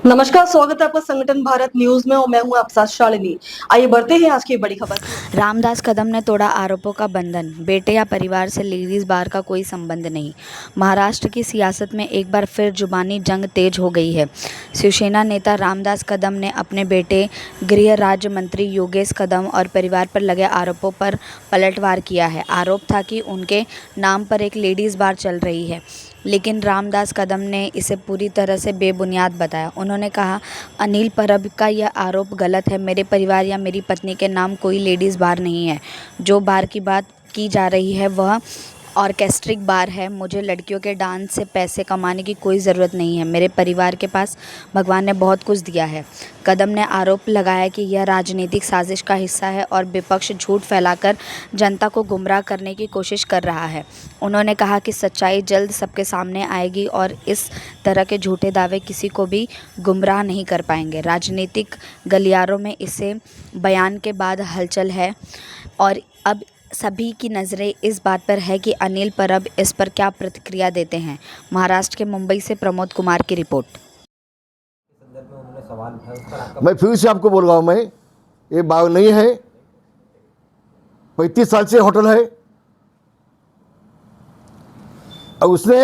नमस्कार, स्वागत है आपका संगठन भारत न्यूज में और मैं हूं आपके साथ शालिनी। आइए बढ़ते हैं आज की बड़ी खबर। रामदास कदम ने तोड़ा आरोपों का बंधन, बेटे या परिवार से लेडीज बार का कोई संबंध नहीं। महाराष्ट्र की सियासत में एक बार फिर जुबानी जंग तेज हो गई है। शिवसेना नेता रामदास कदम ने अपने बेटे गृह राज्य मंत्री योगेश कदम और परिवार पर लगे आरोपों पर पलटवार किया है। आरोप था कि उनके नाम पर एक लेडीज बार चल रही है, लेकिन रामदास कदम ने इसे पूरी तरह से बेबुनियाद बताया। उन्होंने कहा, अनिल परब का यह आरोप गलत है। मेरे परिवार या मेरी पत्नी के नाम कोई लेडीज़ बार नहीं है। जो बार की बात की जा रही है वह ऑर्केस्ट्रिक बार है। मुझे लड़कियों के डांस से पैसे कमाने की कोई ज़रूरत नहीं है। मेरे परिवार के पास भगवान ने बहुत कुछ दिया है। कदम ने आरोप लगाया कि यह राजनीतिक साजिश का हिस्सा है और विपक्ष झूठ फैलाकर जनता को गुमराह करने की कोशिश कर रहा है। उन्होंने कहा कि सच्चाई जल्द सबके सामने आएगी और इस तरह के झूठे दावे किसी को भी गुमराह नहीं कर पाएंगे। राजनीतिक गलियारों में इसे बयान के बाद हलचल है और अब सभी की नज़रें इस बात पर है कि अनिल परब इस पर क्या प्रतिक्रिया देते हैं। महाराष्ट्र के मुंबई से प्रमोद कुमार की रिपोर्ट। मैं फिर से आपको बोल रहा हूँ, मैं ये बाग नहीं है, 35 साल से होटल है और उसने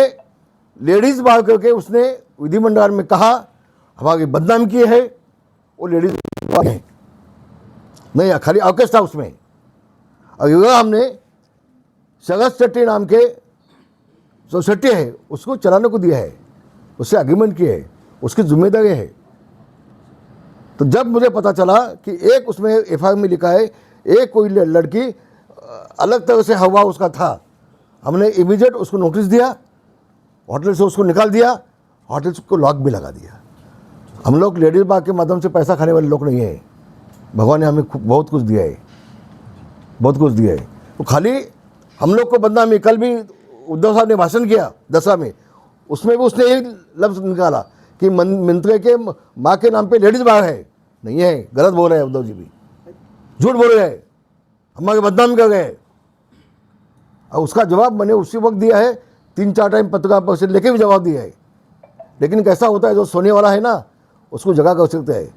लेडीज बार करके उसने विधिमंडल में कहा हमारी बदनाम की है। वो लेडीज बार है नहीं, खाली ऑर्केस्ट्रा था उसमें। और युवा हमने शरद शेट्टी नाम के सोसाइटी है उसको चलाने को दिया है, उससे एग्रीमेंट किए है, उसकी जिम्मेदारी है। तो जब मुझे पता चला कि एक उसमें एफआईआर में लिखा है एक कोई लड़की अलग तरह से हवा उसका था, हमने इमीडिएट उसको नोटिस दिया, होटल से उसको निकाल दिया, होटल को लॉक भी लगा दिया। हम लोग लेडीज बार के माध्यम से पैसा खाने वाले लोग नहीं हैं। भगवान ने हमें बहुत कुछ दिया है, बहुत कुछ दिया है। तो खाली हम लोग को बदनामी, कल भी उद्धव साहब ने भाषण किया दशा में, उसमें भी उसने एक लफ्ज़ निकाला कि मंत्री के माँ के नाम पे लेडीज बार है। नहीं है, गलत बोल रहे हैं उद्धव जी, भी झूठ बोल रहे हैं, हमारे बदनाम कर गए। और उसका जवाब मैंने उसी वक्त दिया है, 3-4 टाइम पत्रकार पर से लेके भी जवाब दिया है। लेकिन कैसा होता है, जो सोने वाला है ना उसको जगह कर सकते हैं,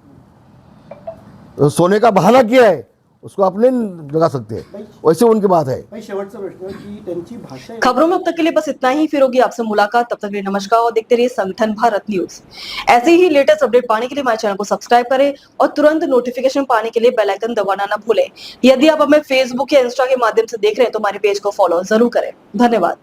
तो सोने का बहाना किया है उसको आप नहीं जगा सकते, वैसे उनकी बात है। खबरों में अब तक के लिए बस इतना ही। फिर होगी आपसे मुलाकात, तब तक के लिए नमस्कार और देखते रहिए संगठन भारत न्यूज। ऐसे ही लेटेस्ट अपडेट पाने के लिए हमारे चैनल को सब्सक्राइब करें और तुरंत नोटिफिकेशन पाने के लिए बेल आइकन दबाना ना भूलें। यदि आप हमें फेसबुक या इंस्टा के माध्यम से देख रहे हैं तो हमारे पेज को फॉलो जरूर करें। धन्यवाद।